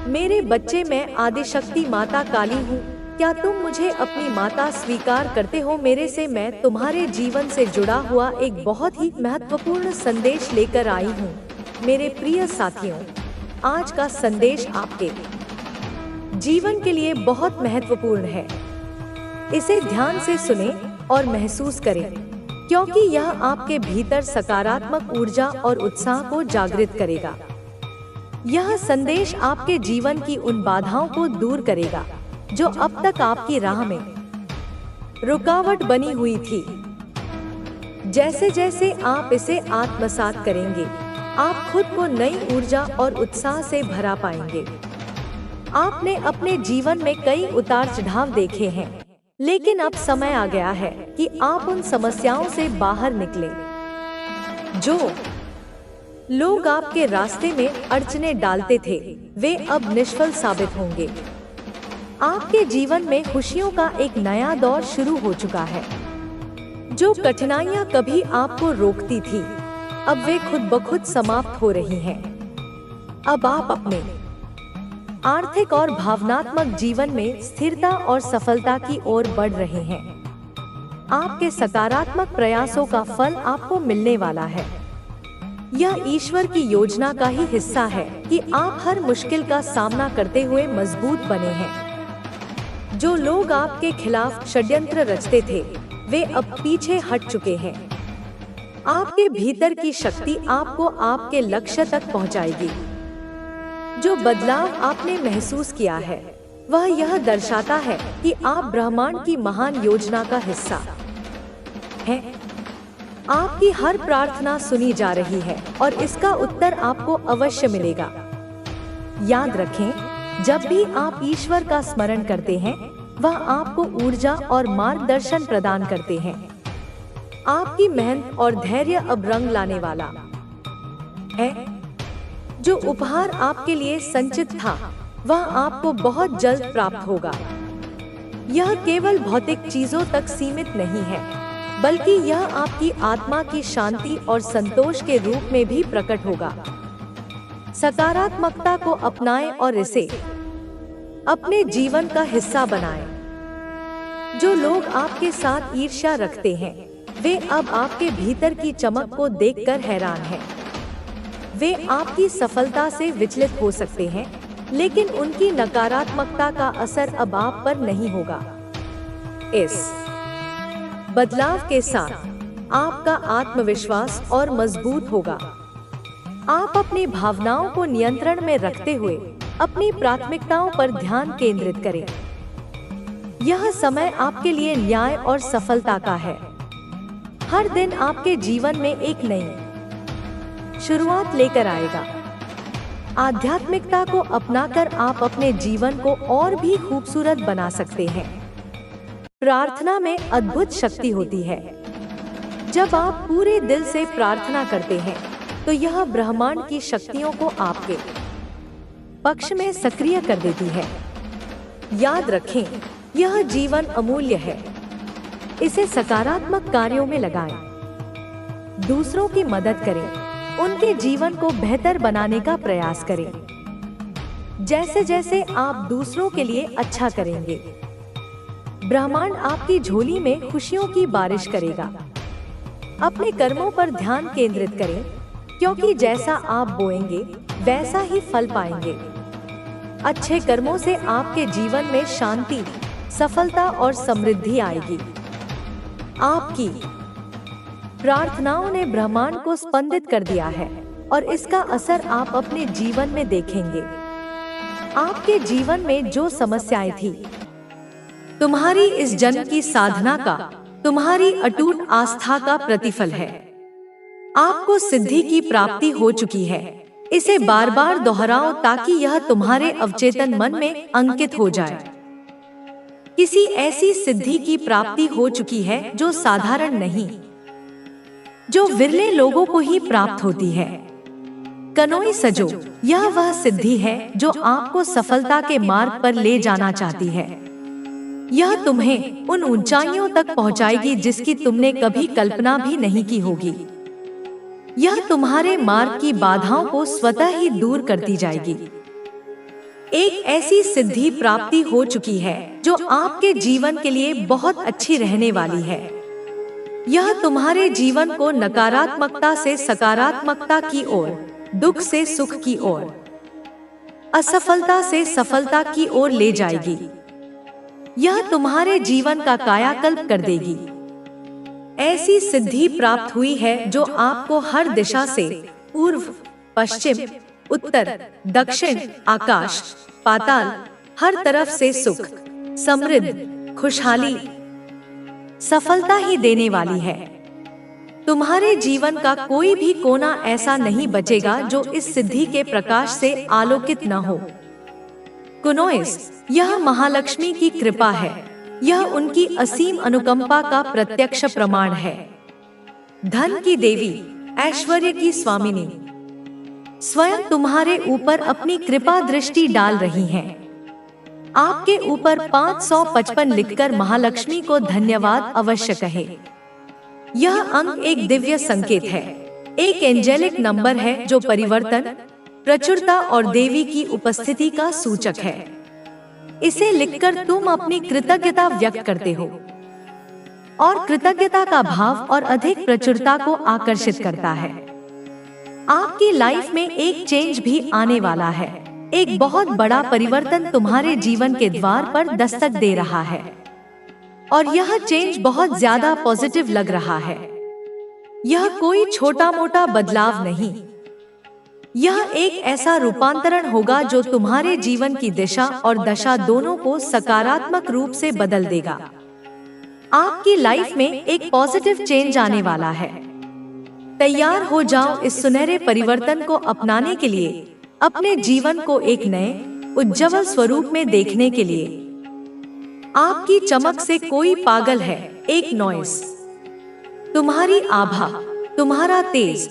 मेरे बच्चे, मैं आदिशक्ति माता काली हूँ। क्या तुम मुझे अपनी माता स्वीकार करते हो? मेरे से मैं तुम्हारे जीवन से जुड़ा हुआ एक बहुत ही महत्वपूर्ण संदेश लेकर आई हूँ। मेरे प्रिय साथियों, आज का संदेश आपके जीवन के लिए बहुत महत्वपूर्ण है। इसे ध्यान से सुने और महसूस करें, क्योंकि यह आपके भीतर सकारात्मक ऊर्जा और उत्साह को जागृत करेगा। यह संदेश आपके जीवन की उन बाधाओं को दूर करेगा जो अब तक आपकी राह में रुकावट बनी हुई थी। जैसे जैसे आप इसे आत्मसात करेंगे, आप खुद को नई ऊर्जा और उत्साह से भरा पाएंगे। आपने अपने जीवन में कई उतार चढ़ाव देखे हैं, लेकिन अब समय आ गया है कि आप उन समस्याओं से बाहर निकलें। जो लोग आपके रास्ते में अड़चनें डालते थे, वे अब निष्फल साबित होंगे। आपके जीवन में खुशियों का एक नया दौर शुरू हो चुका है। जो कठिनाइयां कभी आपको रोकती थी, अब वे खुद ब खुद समाप्त हो रही हैं। अब आप अपने आर्थिक और भावनात्मक जीवन में स्थिरता और सफलता की ओर बढ़ रहे हैं। आपके सकारात्मक प्रयासों का फल आपको मिलने वाला है। यह ईश्वर की योजना का ही हिस्सा है कि आप हर मुश्किल का सामना करते हुए मजबूत बने हैं। जो लोग आपके खिलाफ षड्यंत्र रचते थे, वे अब पीछे हट चुके हैं। आपके भीतर की शक्ति आपको आपके लक्ष्य तक पहुंचाएगी। जो बदलाव आपने महसूस किया है, वह यह दर्शाता है कि आप ब्रह्मांड की महान योजना का हिस्सा हैं। आपकी हर प्रार्थना सुनी जा रही है और इसका उत्तर आपको अवश्य मिलेगा। याद रखें, जब भी आप ईश्वर का स्मरण करते हैं, वह आपको ऊर्जा और मार्गदर्शन प्रदान करते हैं। आपकी मेहनत और धैर्य अब रंग लाने वाला है। जो उपहार आपके लिए संचित था, वह आपको बहुत जल्द प्राप्त होगा। यह केवल भौतिक चीजों तक सीमित नहीं है, बल्कि यह आपकी आत्मा की शांति और संतोष के रूप में भी प्रकट होगा। सकारात्मकता को अपनाएं और इसे अपने जीवन का हिस्सा बनाएं। जो लोग आपके साथ ईर्ष्या रखते हैं, वे अब आपके भीतर की चमक को देखकर हैरान हैं। वे आपकी सफलता से विचलित हो सकते हैं, लेकिन उनकी नकारात्मकता का असर अब आप पर नहीं होगा। इस बदलाव के साथ आपका आत्मविश्वास और मजबूत होगा। आप अपनी भावनाओं को नियंत्रण में रखते हुए अपनी प्राथमिकताओं पर ध्यान केंद्रित करें। यह समय आपके लिए न्याय और सफलता का है। हर दिन आपके जीवन में एक नई शुरुआत लेकर आएगा। आध्यात्मिकता को अपनाकर आप अपने जीवन को और भी खूबसूरत बना सकते हैं। प्रार्थना में अद्भुत शक्ति होती है। जब आप पूरे दिल से प्रार्थना करते हैं, तो यह ब्रह्मांड की शक्तियों को आपके पक्ष में सक्रिय कर देती है। याद रखें, यह जीवन अमूल्य है। इसे सकारात्मक कार्यों में लगाएं। दूसरों की मदद करें, उनके जीवन को बेहतर बनाने का प्रयास करें। जैसे जैसे आप दूसरों के लिए अच्छा करेंगे, ब्रह्मांड आपकी झोली में खुशियों की बारिश करेगा। अपने कर्मों पर ध्यान केंद्रित करें, क्योंकि जैसा आप बोएंगे, वैसा ही फल पाएंगे। अच्छे कर्मों से आपके जीवन में शांति, सफलता और समृद्धि आएगी। आपकी प्रार्थनाओं ने ब्रह्मांड को स्पंदित कर दिया है और इसका असर आप अपने जीवन में देखेंगे। आपके जीवन में जो समस्याएं थी, तुम्हारी इस जन्म की साधना का, तुम्हारी अटूट आस्था का प्रतिफल है। आपको सिद्धि की प्राप्ति हो चुकी है। इसे बार बार दोहराओ ताकि यह तुम्हारे अवचेतन मन में अंकित हो जाए। किसी ऐसी सिद्धि की प्राप्ति हो चुकी है जो साधारण नहीं, जो विरले लोगों को ही प्राप्त होती है। कनोई सजो, यह वह सिद्धि है जो आपको सफलता के मार्ग पर ले जाना चाहती है। यह तुम्हें उन ऊंचाइयों तक पहुंचाएगी जिसकी तुमने कभी कल्पना भी नहीं की होगी। यह तुम्हारे मार्ग की बाधाओं को स्वतः ही दूर करती जाएगी। एक ऐसी सिद्धि प्राप्ति हो चुकी है जो आपके जीवन के लिए बहुत अच्छी रहने वाली है। यह तुम्हारे जीवन को नकारात्मकता से सकारात्मकता की ओर, दुख से सुख की ओर, असफलता से सफलता की ओर ले जाएगी। यह तुम्हारे जीवन का कायाकल्प कर देगी। ऐसी सिद्धि प्राप्त हुई है जो आपको हर दिशा से, पूर्व, पश्चिम, उत्तर, दक्षिण, आकाश, पाताल, हर तरफ से सुख, समृद्धि, खुशहाली, सफलता ही देने वाली है। तुम्हारे जीवन का कोई भी कोना ऐसा नहीं बचेगा जो इस सिद्धि के प्रकाश से आलोकित न हो। कुनोइस, यह महालक्ष्मी की कृपा है। यह उनकी असीम अनुकंपा का प्रत्यक्ष प्रमाण है। धन की देवी, ऐश्वर्य की स्वामिनी स्वयं तुम्हारे ऊपर अपनी कृपा दृष्टि डाल रही हैं। आपके ऊपर 555 लिखकर महालक्ष्मी को धन्यवाद अवश्य कहे। यह अंक एक दिव्य संकेत है, एक एंजेलिक नंबर है जो परिवर्तन, प्रचुरता और देवी की उपस्थिति का सूचक है। इसे लिखकर तुम अपनी कृतज्ञता व्यक्त करते हो और कृतज्ञता का भाव और अधिक प्रचुरता को आकर्षित करता है। आपकी लाइफ में एक चेंज भी आने वाला है। एक बहुत बड़ा परिवर्तन तुम्हारे जीवन के द्वार पर दस्तक दे रहा है और यह चेंज बहुत ज्यादा पॉजिटिव लग रहा है। यह कोई छोटा मोटा बदलाव नहीं, यह एक ऐसा रूपांतरण होगा जो तुम्हारे जीवन की दिशा और दशा दोनों को सकारात्मक रूप से बदल देगा। आपकी लाइफ में एक पॉजिटिव चेंज आने वाला है। तैयार हो जाओ इस सुनहरे परिवर्तन को अपनाने के लिए, अपने जीवन को एक नए उज्ज्वल स्वरूप में देखने के लिए। आपकी चमक से कोई पागल है। एक नॉइस, तुम्हारी आभा, तुम्हारा तेज,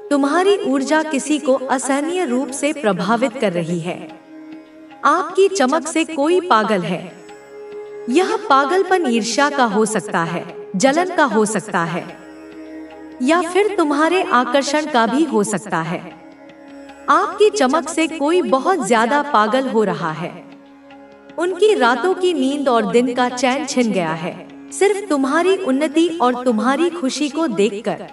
तुम्हारी ऊर्जा किसी को असहनीय रूप से प्रभावित कर रही है। आपकी चमक से कोई पागल है। यह पागलपन ईर्ष्या का हो सकता है, जलन का हो सकता है, या फिर तुम्हारे आकर्षण का भी हो सकता है। आपकी चमक से कोई बहुत ज्यादा पागल हो रहा है। उनकी रातों की नींद और दिन का चैन छिन गया है, सिर्फ तुम्हारी उन्नति और तुम्हारी खुशी को देखकर।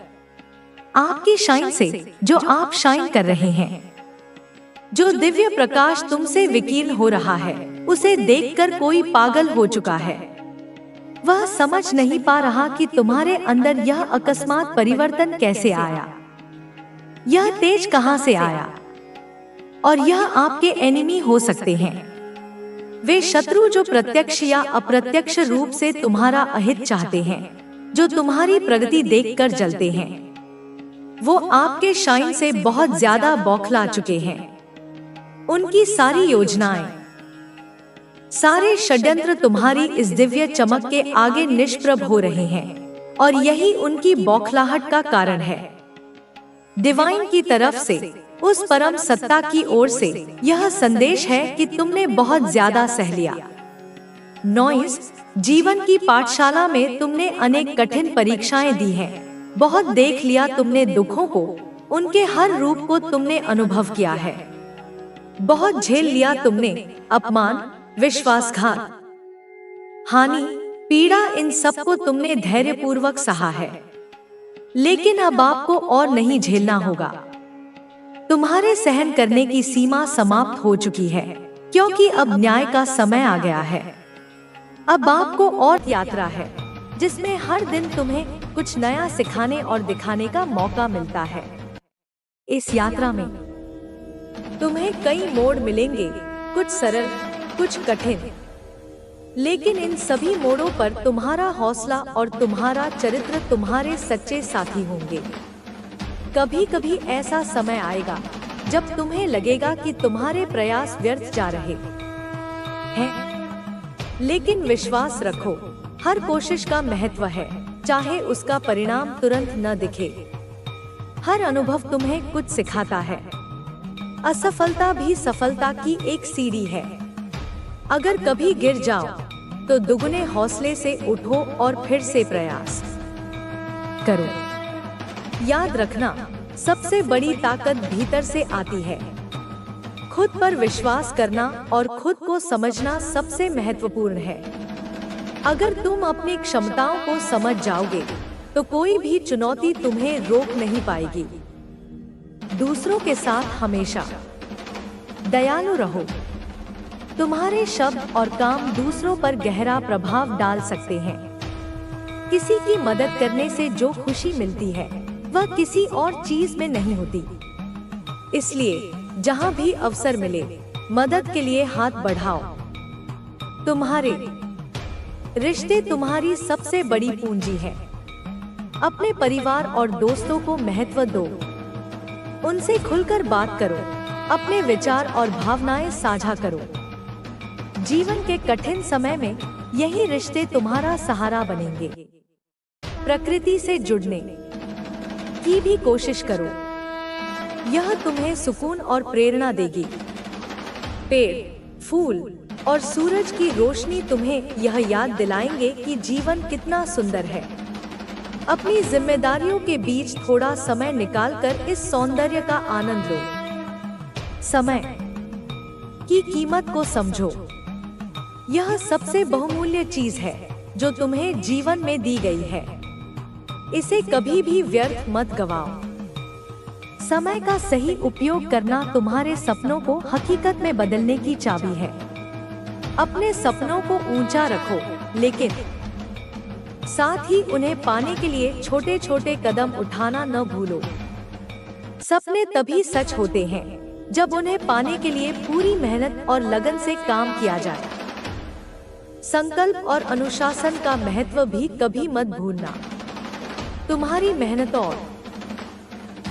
आपकी शाइन से, जो आप शाइन कर रहे हैं, जो दिव्य प्रकाश तुमसे विकीर्ण हो रहा है, उसे देखकर कोई पागल हो चुका है। वह समझ नहीं पा रहा कि तुम्हारे अंदर यह अकस्मात परिवर्तन कैसे आया, यह तेज कहां से आया। और यह आपके एनिमी हो सकते हैं, वे शत्रु जो प्रत्यक्ष या अप्रत्यक्ष रूप से तुम्हारा अहित चाहते हैं, जो तुम्हारी प्रगति देखकर जलते हैं। वो आपके शाइन से बहुत ज्यादा बौखला चुके हैं। उनकी सारी योजनाएं, सारे षड्यंत्र तुम्हारी इस दिव्य चमक के आगे निष्प्रभ हो रहे हैं और यही उनकी बौखलाहट का कारण है। डिवाइन की तरफ से, उस परम सत्ता की ओर से यह संदेश है कि तुमने बहुत ज्यादा सह लिया। नॉइस, जीवन की पाठशाला में तुमने अनेक कठिन परीक्षाएं दी हैं। बहुत देख लिया तुमने दुखों को, उनके हर रूप को तुमने अनुभव किया है। बहुत झेल लिया तुमने अपमान, विश्वासघात, हानि, पीड़ा, इन सब को तुमने धैर्यपूर्वक सहा है। लेकिन अब आपको और नहीं झेलना होगा। तुम्हारे सहन करने की सीमा समाप्त हो चुकी है, क्योंकि अब न्याय का समय आ गया है। अब आपको और यात्रा है, जिसमें हर दिन तुम्हें कुछ नया सिखाने और दिखाने का मौका मिलता है। इस यात्रा में तुम्हें कई मोड़ मिलेंगे, कुछ सरल, कुछ कठिन, लेकिन इन सभी मोड़ों पर तुम्हारा हौसला और तुम्हारा चरित्र तुम्हारे सच्चे साथी होंगे। कभी कभी ऐसा समय आएगा जब तुम्हें लगेगा कि तुम्हारे प्रयास व्यर्थ जा रहे हैं, लेकिन विश्वास रखो, हर कोशिश का महत्व है, चाहे उसका परिणाम तुरंत न दिखे। हर अनुभव तुम्हें कुछ सिखाता है। असफलता भी सफलता की एक सीढ़ी है। अगर कभी गिर जाओ तो दुगने हौसले से उठो और फिर से प्रयास करो। याद रखना, सबसे बड़ी ताकत भीतर से आती है। खुद पर विश्वास करना और खुद को समझना सबसे महत्वपूर्ण है। अगर तुम अपनी क्षमताओं को समझ जाओगे तो कोई भी चुनौती तुम्हें रोक नहीं पाएगी। दूसरों के साथ हमेशा दयालु रहो। तुम्हारे शब्द और काम दूसरों पर गहरा प्रभाव डाल सकते हैं। किसी की मदद करने से जो खुशी मिलती है वह किसी और चीज में नहीं होती। इसलिए जहां भी अवसर मिले मदद के लिए हाथ बढ़ाओ। तुम्हारे रिश्ते तुम्हारी सबसे बड़ी पूंजी है। अपने परिवार और दोस्तों को महत्व दो। उनसे खुलकर बात करो। अपने विचार और भावनाएं साझा करो। जीवन के कठिन समय में यही रिश्ते तुम्हारा सहारा बनेंगे। प्रकृति से जुड़ने की भी कोशिश करो। यह तुम्हें सुकून और प्रेरणा देगी। पेड़, फूल और सूरज की रोशनी तुम्हें यह याद दिलाएंगे कि जीवन कितना सुंदर है। अपनी जिम्मेदारियों के बीच थोड़ा समय निकालकर इस सौंदर्य का आनंद लो। समय की कीमत को समझो। यह सबसे बहुमूल्य चीज है जो तुम्हें जीवन में दी गई है। इसे कभी भी व्यर्थ मत गवाओ। समय का सही उपयोग करना तुम्हारे सपनों को हकीकत में बदलने की चाबी है। अपने सपनों को ऊंचा रखो, लेकिन साथ ही उन्हें पाने के लिए छोटे छोटे कदम उठाना न भूलो। सपने तभी सच होते हैं जब उन्हें पाने के लिए पूरी मेहनत और लगन से काम किया जाए। संकल्प और अनुशासन का महत्व भी कभी मत भूलना। तुम्हारी मेहनत और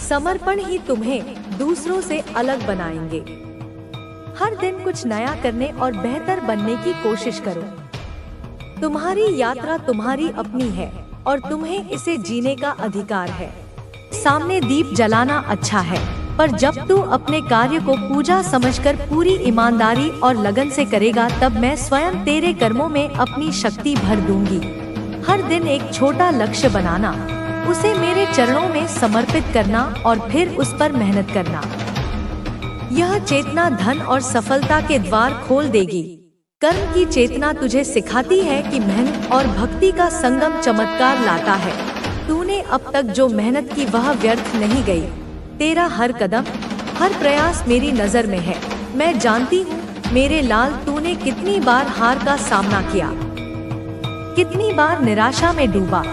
समर्पण ही तुम्हें दूसरों से अलग बनाएंगे। हर दिन कुछ नया करने और बेहतर बनने की कोशिश करो। तुम्हारी यात्रा तुम्हारी अपनी है और तुम्हें इसे जीने का अधिकार है। सामने दीप जलाना अच्छा है, पर जब तू अपने कार्य को पूजा समझकर पूरी ईमानदारी और लगन से करेगा, तब मैं स्वयं तेरे कर्मों में अपनी शक्ति भर दूंगी। हर दिन एक छोटा लक्ष्य बनाना, उसे मेरे चरणों में समर्पित करना और फिर उस पर मेहनत करना। यह चेतना धन और सफलता के द्वार खोल देगी। कर्म की चेतना तुझे सिखाती है कि मेहनत और भक्ति का संगम चमत्कार लाता है। तूने अब तक जो मेहनत की वह व्यर्थ नहीं गई। तेरा हर कदम, हर प्रयास मेरी नजर में है। मैं जानती हूँ मेरे लाल, तूने कितनी बार हार का सामना किया, कितनी बार निराशा में डूबा,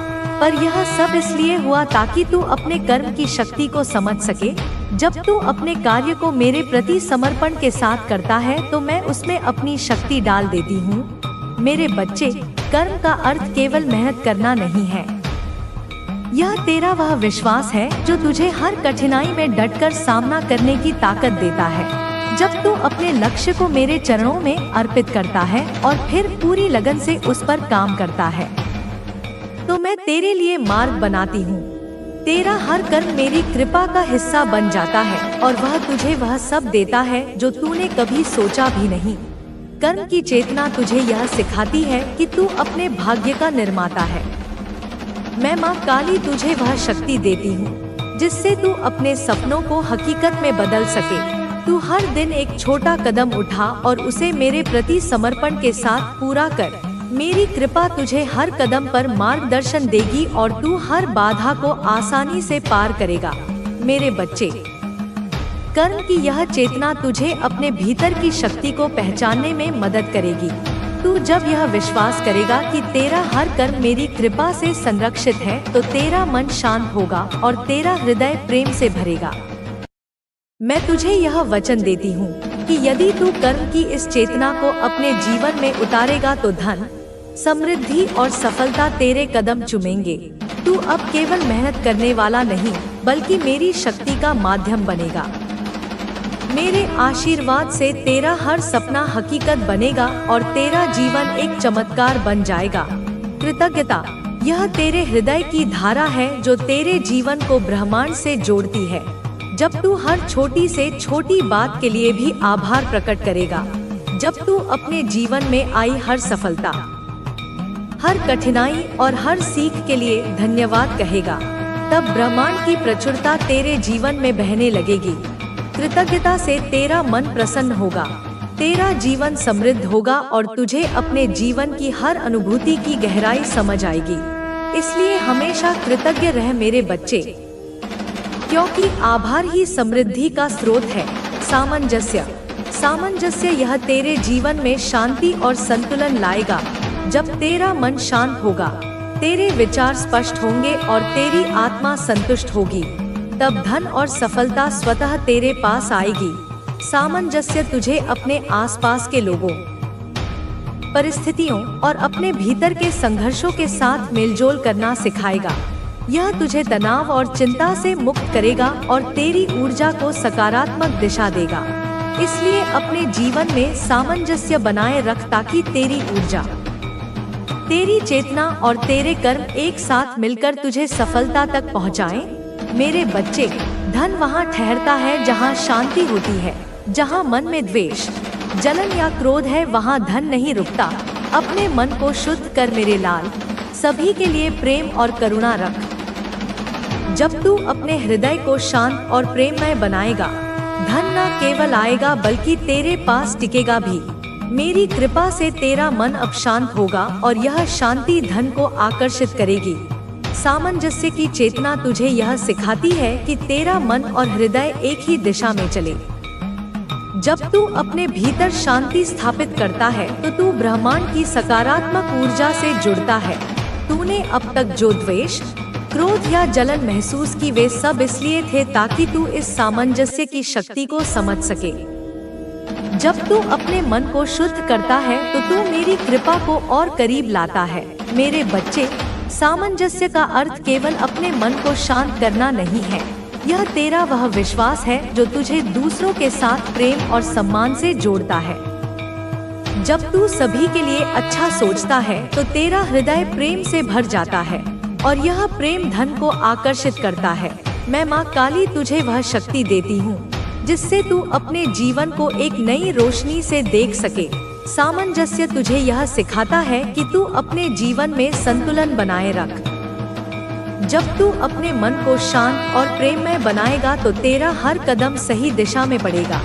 पर यह सब इसलिए हुआ ताकि तू अपने कर्म की शक्ति को समझ सके। जब तू अपने कार्य को मेरे प्रति समर्पण के साथ करता है तो मैं उसमें अपनी शक्ति डाल देती हूँ। मेरे बच्चे, कर्म का अर्थ केवल मेहनत करना नहीं है। यह तेरा वह विश्वास है जो तुझे हर कठिनाई में डटकर सामना करने की ताकत देता है। जब तू अपने लक्ष्य को मेरे चरणों में अर्पित करता है और फिर पूरी लगन से उस पर काम करता है, तो मैं तेरे लिए मार्ग बनाती हूँ। तेरा हर कर्म मेरी कृपा का हिस्सा बन जाता है और वह तुझे वह सब देता है जो तूने कभी सोचा भी नहीं। कर्म की चेतना तुझे यह सिखाती है कि तू अपने भाग्य का निर्माता है। मैं माँ काली तुझे वह शक्ति देती हूँ जिससे तू अपने सपनों को हकीकत में बदल सके। तू हर दिन एक छोटा कदम उठा और उसे मेरे प्रति समर्पण के साथ पूरा कर। मेरी कृपा तुझे हर कदम पर मार्गदर्शन देगी और तू हर बाधा को आसानी से पार करेगा। मेरे बच्चे, कर्म की यह चेतना तुझे अपने भीतर की शक्ति को पहचानने में मदद करेगी। तू जब यह विश्वास करेगा कि तेरा हर कर्म मेरी कृपा से संरक्षित है, तो तेरा मन शांत होगा और तेरा हृदय प्रेम से भरेगा। मैं तुझे यह वचन देती हूँ कि यदि तू कर्म की इस चेतना को अपने जीवन में उतारेगा तो धन, समृद्धि और सफलता तेरे कदम चूमेंगे। तू अब केवल मेहनत करने वाला नहीं, बल्कि मेरी शक्ति का माध्यम बनेगा। मेरे आशीर्वाद से तेरा हर सपना हकीकत बनेगा और तेरा जीवन एक चमत्कार बन जाएगा। कृतज्ञता, यह तेरे हृदय की धारा है जो तेरे जीवन को ब्रह्मांड से जोड़ती है। जब तू हर छोटी से छोटी बात के लिए भी आभार प्रकट करेगा, जब तू अपने जीवन में आई हर सफलता, हर कठिनाई और हर सीख के लिए धन्यवाद कहेगा, तब ब्रह्मांड की प्रचुरता तेरे जीवन में बहने लगेगी। कृतज्ञता से तेरा मन प्रसन्न होगा, तेरा जीवन समृद्ध होगा और तुझे अपने जीवन की हर अनुभूति की गहराई समझ आएगी। इसलिए हमेशा कृतज्ञ रह मेरे बच्चे, क्योंकि आभार ही समृद्धि का स्रोत है। सामंजस्य, सामंजस्य यह तेरे जीवन में शांति और संतुलन लाएगा। जब तेरा मन शांत होगा, तेरे विचार स्पष्ट होंगे और तेरी आत्मा संतुष्ट होगी, तब धन और सफलता स्वतः तेरे पास आएगी। सामंजस्य तुझे अपने आसपास के लोगों, परिस्थितियों और अपने भीतर के संघर्षों के साथ मेलजोल करना सिखाएगा। यह तुझे तनाव और चिंता से मुक्त करेगा और तेरी ऊर्जा को सकारात्मक दिशा देगा। इसलिए अपने जीवन में सामंजस्य बनाए रख ताकि तेरी ऊर्जा, तेरी चेतना और तेरे कर्म एक साथ मिलकर तुझे सफलता तक पहुँचाएं। मेरे बच्चे, धन वहाँ ठहरता है जहाँ शांति होती है। जहाँ मन में द्वेष, जलन या क्रोध है, वहाँ धन नहीं रुकता। अपने मन को शुद्ध कर मेरे लाल, सभी के लिए प्रेम और करुणा रख। जब तू अपने हृदय को शांत और प्रेममय बनाएगा, धन न केवल आएगा बल्कि तेरे पास टिकेगा भी। मेरी कृपा से तेरा मन अब शांत होगा और यह शांति धन को आकर्षित करेगी। सामंजस्य की चेतना तुझे यह सिखाती है कि तेरा मन और हृदय एक ही दिशा में चले। जब तू अपने भीतर शांति स्थापित करता है तो तू ब्रह्मांड की सकारात्मक ऊर्जा से जुड़ता है। तूने अब तक जो द्वेष, क्रोध या जलन महसूस की, वे सब इसलिए थे ताकि तू इस सामंजस्य की शक्ति को समझ सके। जब तू अपने मन को शुद्ध करता है तो तू मेरी कृपा को और करीब लाता है। मेरे बच्चे, सामंजस्य का अर्थ केवल अपने मन को शांत करना नहीं है। यह तेरा वह विश्वास है जो तुझे दूसरों के साथ प्रेम और सम्मान से जोड़ता है। जब तू सभी के लिए अच्छा सोचता है तो तेरा हृदय प्रेम से भर जाता है और यह प्रेम धन को आकर्षित करता है। मैं माँ काली तुझे वह शक्ति देती हूँ जिससे तू अपने जीवन को एक नई रोशनी से देख सके। सामंजस्य तुझे यह सिखाता है कि तू अपने जीवन में संतुलन बनाए रख। जब तू अपने मन को शांत और प्रेममय बनाएगा तो तेरा हर कदम सही दिशा में बढ़ेगा।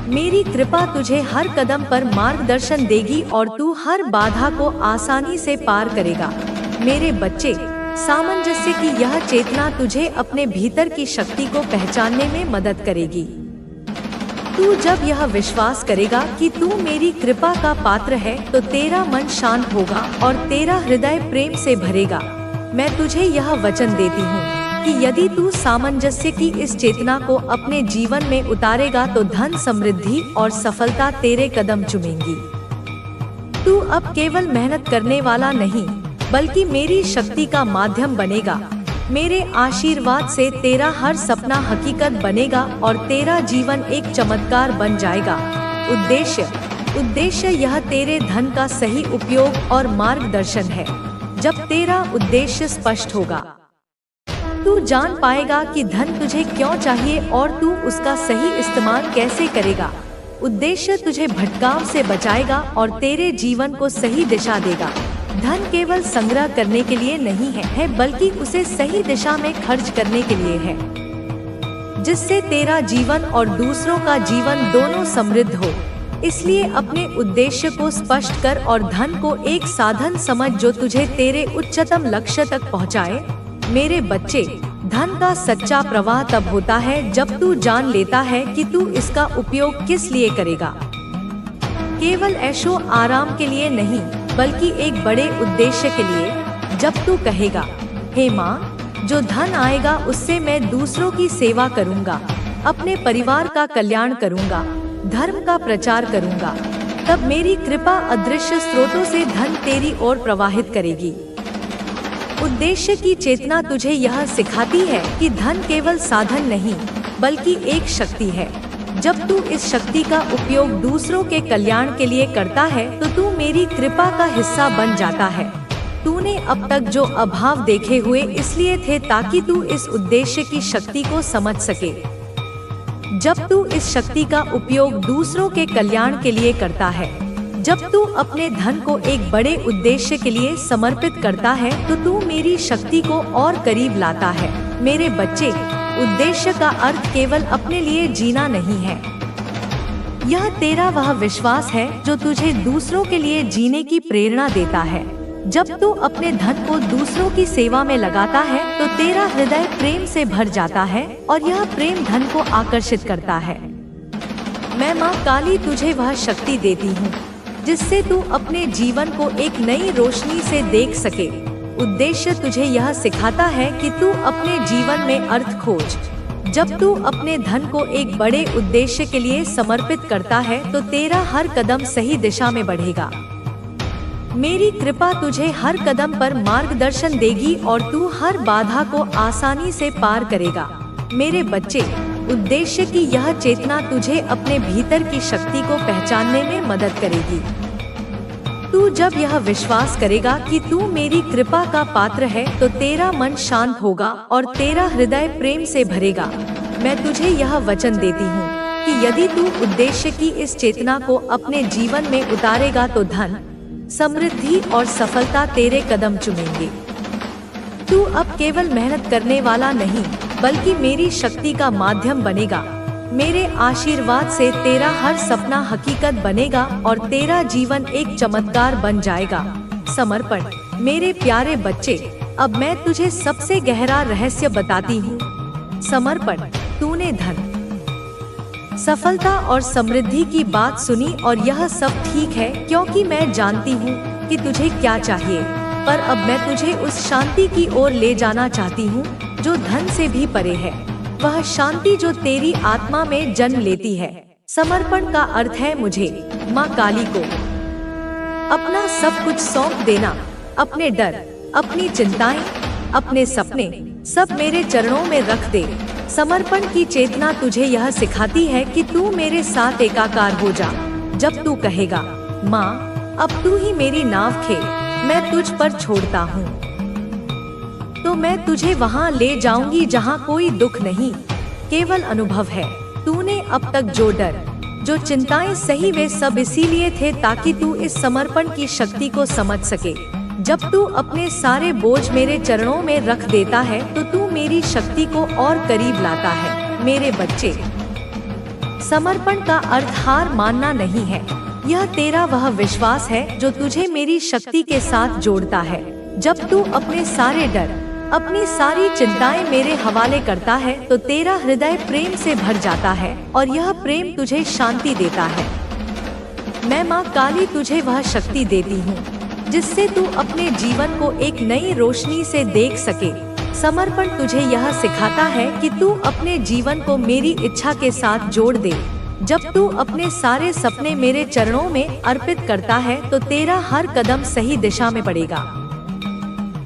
मेरी कृपा तुझे हर कदम पर मार्गदर्शन देगी और तू हर बाधा को आसानी से पार करेगा। मेरे बच्चे, सामंजस्य की यह चेतना तुझे अपने भीतर की शक्ति को पहचानने में मदद करेगी। तू जब यह विश्वास करेगा कि तू मेरी कृपा का पात्र है तो तेरा मन शांत होगा और तेरा हृदय प्रेम से भरेगा। मैं तुझे यह वचन देती हूँ कि यदि तू सामंजस्य की इस चेतना को अपने जीवन में उतारेगा तो धन, समृद्धि और सफलता तेरे कदम चूमेंगी। तू अब केवल मेहनत करने वाला नहीं बल्कि मेरी शक्ति का माध्यम बनेगा। मेरे आशीर्वाद से तेरा हर सपना हकीकत बनेगा और तेरा जीवन एक चमत्कार बन जाएगा। उद्देश्य यह तेरे धन का सही उपयोग और मार्गदर्शन है। जब तेरा उद्देश्य स्पष्ट होगा, तू जान पाएगा कि धन तुझे क्यों चाहिए और तू उसका सही इस्तेमाल कैसे करेगा। उद्देश्य तुझे भटकाव से बचाएगा और तेरे जीवन को सही दिशा देगा। धन केवल संग्रह करने के लिए नहीं है बल्कि उसे सही दिशा में खर्च करने के लिए है, जिससे तेरा जीवन और दूसरों का जीवन दोनों समृद्ध हो। इसलिए अपने उद्देश्य को स्पष्ट कर और धन को एक साधन समझ जो तुझे तेरे उच्चतम लक्ष्य तक पहुंचाए। मेरे बच्चे, धन का सच्चा प्रवाह तब होता है जब तू जान लेता है कि तू इसका उपयोग किस लिए करेगा। केवल ऐशो आराम के लिए नहीं बल्कि एक बड़े उद्देश्य के लिए। जब तू कहेगा, हे माँ, जो धन आएगा उससे मैं दूसरों की सेवा करूँगा, अपने परिवार का कल्याण करूँगा, धर्म का प्रचार करूँगा, तब मेरी कृपा अदृश्य स्रोतों से धन तेरी ओर प्रवाहित करेगी। उद्देश्य की चेतना तुझे यह सिखाती है कि धन केवल साधन नहीं बल्कि एक शक्ति है। जब तू इस शक्ति का उपयोग दूसरों के कल्याण के लिए करता है तो तू मेरी कृपा का हिस्सा बन जाता है। तूने अब तक जो अभाव देखे हुए इसलिए थे ताकि तू इस उद्देश्य की शक्ति को समझ सके। जब तू इस शक्ति का उपयोग दूसरों के कल्याण के लिए करता है, जब तू अपने धन को एक बड़े उद्देश्य के लिए समर्पित करता है तो तू मेरी शक्ति को और करीब लाता है। मेरे बच्चे, उद्देश्य का अर्थ केवल अपने लिए जीना नहीं है। यह तेरा वह विश्वास है जो तुझे दूसरों के लिए जीने की प्रेरणा देता है। जब तू अपने धन को दूसरों की सेवा में लगाता है तो तेरा हृदय प्रेम से भर जाता है और यह प्रेम धन को आकर्षित करता है। मैं माँ काली तुझे वह शक्ति देती हूँ जिससे तू अपने जीवन को एक नई रोशनी से देख सके। उद्देश्य तुझे यह सिखाता है कि तू अपने जीवन में अर्थ खोज। जब तू अपने धन को एक बड़े उद्देश्य के लिए समर्पित करता है तो तेरा हर कदम सही दिशा में बढ़ेगा। मेरी कृपा तुझे हर कदम पर मार्गदर्शन देगी और तू हर बाधा को आसानी से पार करेगा। मेरे बच्चे, उद्देश्य की यह चेतना तुझे अपने भीतर की शक्ति को पहचानने में मदद करेगी। तू जब यह विश्वास करेगा कि तू मेरी कृपा का पात्र है तो तेरा मन शांत होगा और तेरा हृदय प्रेम से भरेगा। मैं तुझे यह वचन देती हूँ कि यदि तू उद्देश्य की इस चेतना को अपने जीवन में उतारेगा तो धन, समृद्धि और सफलता तेरे कदम चूमेंगे। तू अब केवल मेहनत करने वाला नहीं बल्कि मेरी शक्ति का माध्यम बनेगा। मेरे आशीर्वाद से तेरा हर सपना हकीकत बनेगा और तेरा जीवन एक चमत्कार बन जाएगा। समर्पण। मेरे प्यारे बच्चे, अब मैं तुझे सबसे गहरा रहस्य बताती हूँ। समर्पण। तूने धन, सफलता और समृद्धि की बात सुनी और यह सब ठीक है क्योंकि मैं जानती हूँ कि तुझे क्या चाहिए, पर अब मैं तुझे उस शांति की ओर ले जाना चाहती हूँ जो धन से भी परे है। वह शांति जो तेरी आत्मा में जन्म लेती है। समर्पण का अर्थ है मुझे, माँ काली को, अपना सब कुछ सौंप देना। अपने डर, अपनी चिंताएं, अपने सपने सब मेरे चरणों में रख दे। समर्पण की चेतना तुझे यह सिखाती है कि तू मेरे साथ एकाकार हो जा। जब तू कहेगा, माँ अब तू ही मेरी नाव खे, मैं तुझ पर छोड़ता हूँ, तो मैं तुझे वहाँ ले जाऊंगी जहाँ कोई दुख नहीं, केवल अनुभव है। तूने अब तक जो डर, जो चिंताएं सही वे सब इसीलिए थे ताकि तू इस समर्पण की शक्ति को समझ सके। जब तू अपने सारे बोझ मेरे चरणों में रख देता है तो तू मेरी शक्ति को और करीब लाता है। मेरे बच्चे, समर्पण का अर्थ हार मानना नहीं है। यह तेरा वह विश्वास है जो तुझे मेरी शक्ति के साथ जोड़ता है। जब तू अपने सारे डर, अपनी सारी चिंताएं मेरे हवाले करता है तो तेरा हृदय प्रेम से भर जाता है और यह प्रेम तुझे शांति देता है। मैं माँ काली तुझे वह शक्ति देती हूँ जिससे तू अपने जीवन को एक नई रोशनी से देख सके। समर्पण तुझे यह सिखाता है कि तू अपने जीवन को मेरी इच्छा के साथ जोड़ दे। जब तू अपने सारे सपने मेरे चरणों में अर्पित करता है तो तेरा हर कदम सही दिशा में बढ़ेगा।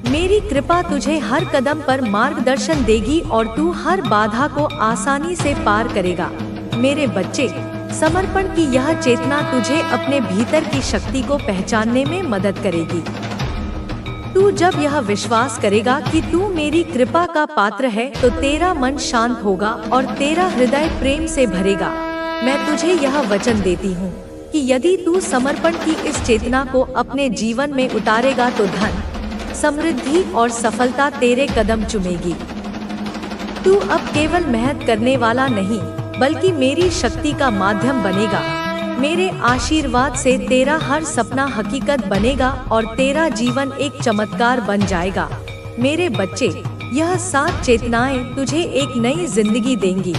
मेरी कृपा तुझे हर कदम पर मार्गदर्शन देगी और तू हर बाधा को आसानी से पार करेगा। मेरे बच्चे, समर्पण की यह चेतना तुझे अपने भीतर की शक्ति को पहचानने में मदद करेगी। तू जब यह विश्वास करेगा कि तू मेरी कृपा का पात्र है तो तेरा मन शांत होगा और तेरा हृदय प्रेम से भरेगा। मैं तुझे यह वचन देती हूँ कि यदि तू समर्पण की इस चेतना को अपने जीवन में उतारेगा तो धन, समृद्धि और सफलता तेरे कदम चूमेगी। तू अब केवल मेहनत करने वाला नहीं बल्कि मेरी शक्ति का माध्यम बनेगा। मेरे आशीर्वाद से तेरा हर सपना हकीकत बनेगा और तेरा जीवन एक चमत्कार बन जाएगा। मेरे बच्चे, यह 7 चेतनाएं तुझे एक नई जिंदगी देंगी,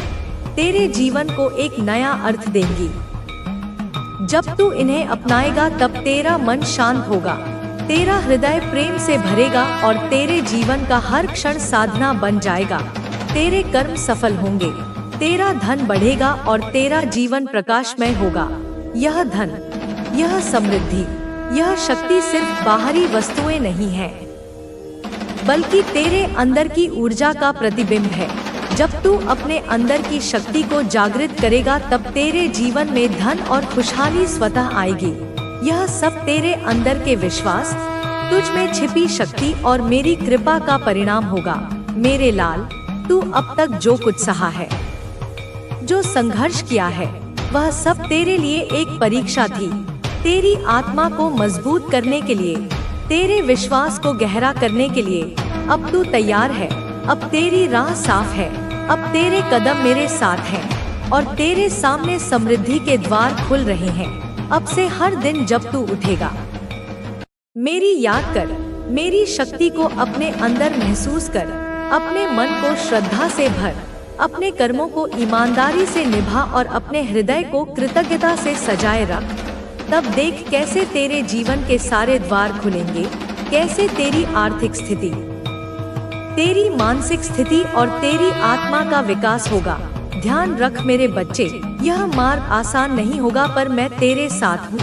तेरे जीवन को एक नया अर्थ देंगी। जब तू इन्हें अपनाएगा तब तेरा मन शांत होगा, तेरा हृदय प्रेम से भरेगा और तेरे जीवन का हर क्षण साधना बन जाएगा। तेरे कर्म सफल होंगे, तेरा धन बढ़ेगा और तेरा जीवन प्रकाशमय होगा। यह धन, यह समृद्धि, यह शक्ति सिर्फ बाहरी वस्तुएं नहीं है बल्कि तेरे अंदर की ऊर्जा का प्रतिबिंब है। जब तू अपने अंदर की शक्ति को जागृत करेगा तब तेरे जीवन में धन और खुशहाली स्वतः आएगी। यह सब तेरे अंदर के विश्वास, तुझ में छिपी शक्ति और मेरी कृपा का परिणाम होगा। मेरे लाल, तू अब तक जो कुछ सहा है, जो संघर्ष किया है, वह सब तेरे लिए एक परीक्षा थी। तेरी आत्मा को मजबूत करने के लिए, तेरे विश्वास को गहरा करने के लिए। अब तू तैयार है, अब तेरी राह साफ है। अब तेरे कदम मेरे साथ हैं और तेरे सामने समृद्धि के द्वार खुल रहे हैं। अब से हर दिन जब तू उठेगा, मेरी याद कर, मेरी शक्ति को अपने अंदर महसूस कर, अपने मन को श्रद्धा से भर, अपने कर्मों को ईमानदारी से निभा और अपने हृदय को कृतज्ञता से सजाए रख। तब देख कैसे तेरे जीवन के सारे द्वार खुलेंगे, कैसे तेरी आर्थिक स्थिति, तेरी मानसिक स्थिति और तेरी आत्मा का विकास होगा। ध्यान रख मेरे बच्चे, यह मार्ग आसान नहीं होगा, पर मैं तेरे साथ हूँ।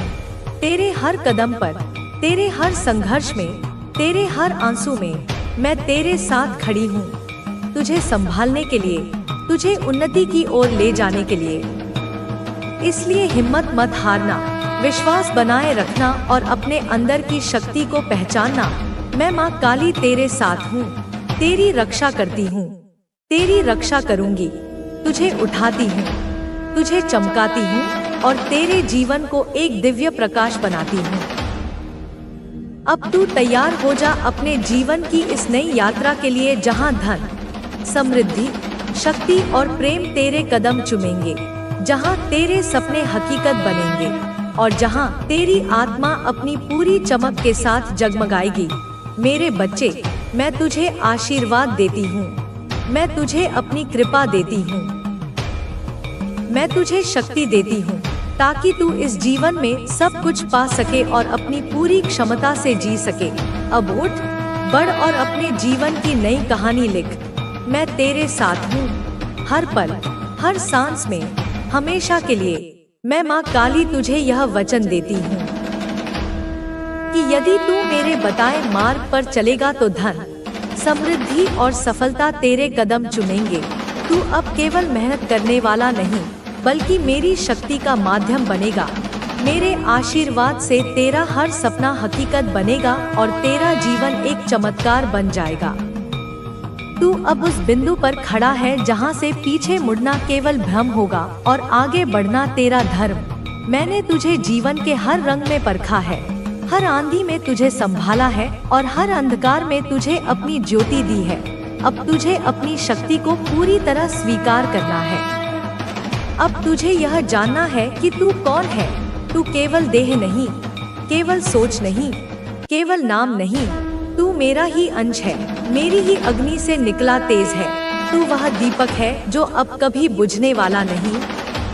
तेरे हर कदम पर, तेरे हर संघर्ष में, तेरे हर आंसू में मैं तेरे साथ खड़ी हूँ, तुझे संभालने के लिए, तुझे उन्नति की ओर ले जाने के लिए। इसलिए हिम्मत मत हारना, विश्वास बनाए रखना और अपने अंदर की शक्ति को पहचानना। मैं माँ काली तेरे साथ हूँ, तेरी रक्षा करती हूँ, तेरी रक्षा करूँगी। तुझे उठाती हूँ, तुझे चमकाती हूँ और तेरे जीवन को एक दिव्य प्रकाश बनाती हूँ। अब तू तैयार हो जा अपने जीवन की इस नई यात्रा के लिए, जहाँ धन, समृद्धि, शक्ति और प्रेम तेरे कदम चूमेंगे, जहाँ तेरे सपने हकीकत बनेंगे और जहाँ तेरी आत्मा अपनी पूरी चमक के साथ जगमगाएगी। मेरे बच्चे, मैं तुझे आशीर्वाद देती हूँ, मैं तुझे अपनी कृपा देती हूँ, मैं तुझे शक्ति देती हूँ ताकि तू इस जीवन में सब कुछ पा सके और अपनी पूरी क्षमता से जी सके। अब उठ, बढ़ और अपने जीवन की नई कहानी लिख। मैं तेरे साथ हूँ, हर पल, हर सांस में, हमेशा के लिए। मैं माँ काली तुझे यह वचन देती हूँ कि यदि तू मेरे बताए मार्ग पर चलेगा तो धन, समृद्धि और सफलता तेरे कदम चुमेंगे। तू अब केवल मेहनत करने वाला नहीं, बल्कि मेरी शक्ति का माध्यम बनेगा। मेरे आशीर्वाद से तेरा हर सपना हकीकत बनेगा और तेरा जीवन एक चमत्कार बन जाएगा। तू अब उस बिंदु पर खड़ा है जहाँ से पीछे मुड़ना केवल भ्रम होगा और आगे बढ़ना तेरा धर्म। मैंने तुझे जीवन के हर रंग में परखा है, हर आंधी में तुझे संभाला है और हर अंधकार में तुझे अपनी ज्योति दी है। अब तुझे अपनी शक्ति को पूरी तरह स्वीकार करना है। अब तुझे यह जानना है कि तू कौन है। तू केवल देह नहीं, केवल सोच नहीं, केवल नाम नहीं, तू मेरा ही अंश है, मेरी ही अग्नि से निकला तेज है। तू वह दीपक है जो अब कभी बुझने वाला नहीं।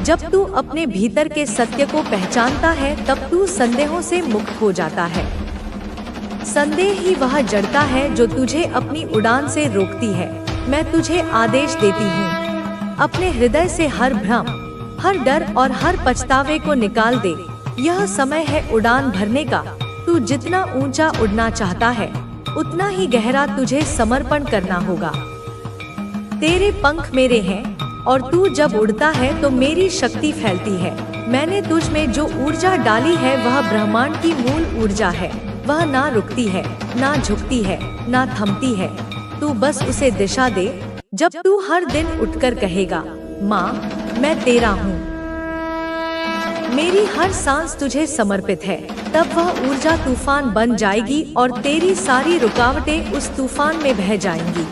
जब तू अपने भीतर के सत्य को पहचानता है, तब तू संदेहों से मुक्त हो जाता है। संदेह ही वह जड़ता है जो तुझे अपनी उड़ान से रोकती है। मैं तुझे आदेश देती हूँ, अपने हृदय से हर भ्रम, हर डर और हर पछतावे को निकाल दे। यह समय है उड़ान भरने का। तू जितना ऊंचा उड़ना चाहता है, उतना ही गहरा तुझे समर्पण करना होगा। तेरे पंख मेरे हैं और तू जब उड़ता है तो मेरी शक्ति फैलती है। मैंने तुझ में जो ऊर्जा डाली है वह ब्रह्मांड की मूल ऊर्जा है। वह ना रुकती है, ना झुकती है, ना थमती है। तू बस उसे दिशा दे। जब तू हर दिन उठकर कहेगा, माँ मैं तेरा हूँ, मेरी हर सांस तुझे समर्पित है, तब वह ऊर्जा तूफान बन जाएगी और तेरी सारी रुकावटें उस तूफान में बह जाएंगी।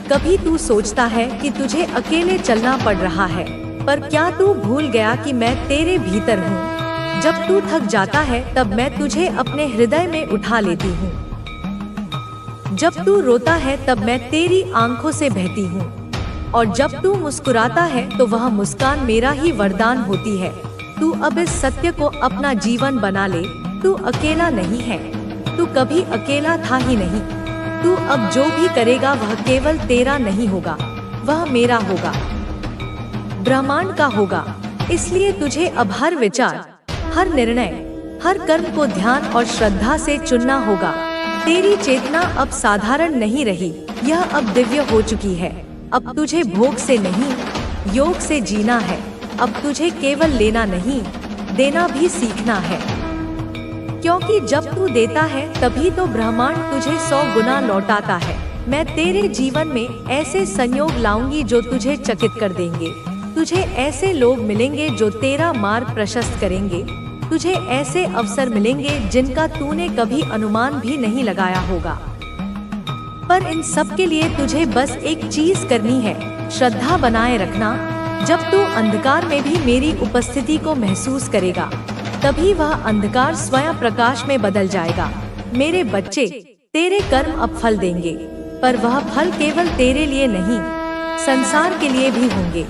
कभी तू सोचता है कि तुझे अकेले चलना पड़ रहा है, पर क्या तू भूल गया कि मैं तेरे भीतर हूँ। जब तू थक जाता है तब मैं तुझे अपने हृदय में उठा लेती हूँ। जब तू रोता है तब मैं तेरी आंखों से बहती हूँ और जब तू मुस्कुराता है तो वह मुस्कान मेरा ही वरदान होती है। तू अब इस सत्य को अपना जीवन बना ले। तू अकेला नहीं है, तू कभी अकेला था ही नहीं। तू अब जो भी करेगा वह केवल तेरा नहीं होगा, वह मेरा होगा, ब्रह्मांड का होगा। इसलिए तुझे अब हर विचार, हर निर्णय, हर कर्म को ध्यान और श्रद्धा से चुनना होगा। तेरी चेतना अब साधारण नहीं रही, यह अब दिव्य हो चुकी है। अब तुझे भोग से नहीं, योग से जीना है। अब तुझे केवल लेना नहीं, देना भी सीखना है, क्योंकि जब तू देता है तभी तो ब्रह्मांड तुझे 100 गुना लौटाता है। मैं तेरे जीवन में ऐसे संयोग लाऊंगी जो तुझे चकित कर देंगे। तुझे ऐसे लोग मिलेंगे जो तेरा मार्ग प्रशस्त करेंगे। तुझे ऐसे अवसर मिलेंगे जिनका तूने कभी अनुमान भी नहीं लगाया होगा। पर इन सब के लिए तुझे बस एक चीज करनी है, श्रद्धा बनाए रखना। जब तू अंधकार में भी मेरी उपस्थिति को महसूस करेगा, तभी वह अंधकार स्वयं प्रकाश में बदल जाएगा। मेरे बच्चे, तेरे कर्म अब फल देंगे, पर वह फल केवल तेरे लिए नहीं, संसार के लिए भी होंगे।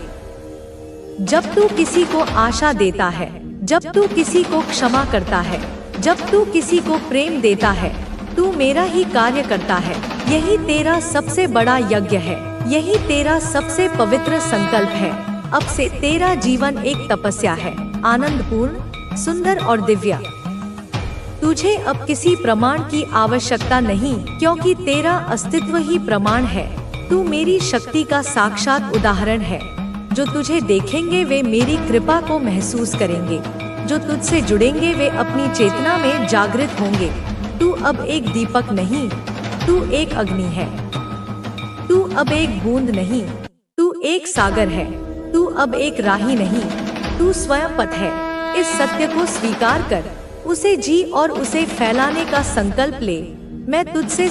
जब तू किसी को आशा देता है, जब तू किसी को क्षमा करता है, जब तू किसी को प्रेम देता है, तू मेरा ही कार्य करता है। यही तेरा सबसे बड़ा यज्ञ है, यही तेरा सबसे पवित्र संकल्प है। अब से तेरा जीवन एक तपस्या है, आनंदपूर्ण, सुंदर और दिव्य। तुझे अब किसी प्रमाण की आवश्यकता नहीं, क्योंकि तेरा अस्तित्व ही प्रमाण है। तू मेरी शक्ति का साक्षात उदाहरण है। जो तुझे देखेंगे वे मेरी कृपा को महसूस करेंगे, जो तुझसे जुड़ेंगे वे अपनी चेतना में जागृत होंगे। तू अब एक दीपक नहीं, तू एक अग्नि है। तू अब एक बूंद नहीं, तू एक सागर है। तू अब एक राही नहीं, तू स्वयं पथ है। इस सत्य को स्वीकार कर, उसे जी और उसे फैलाने का संकल्प ले। मैं तुझसे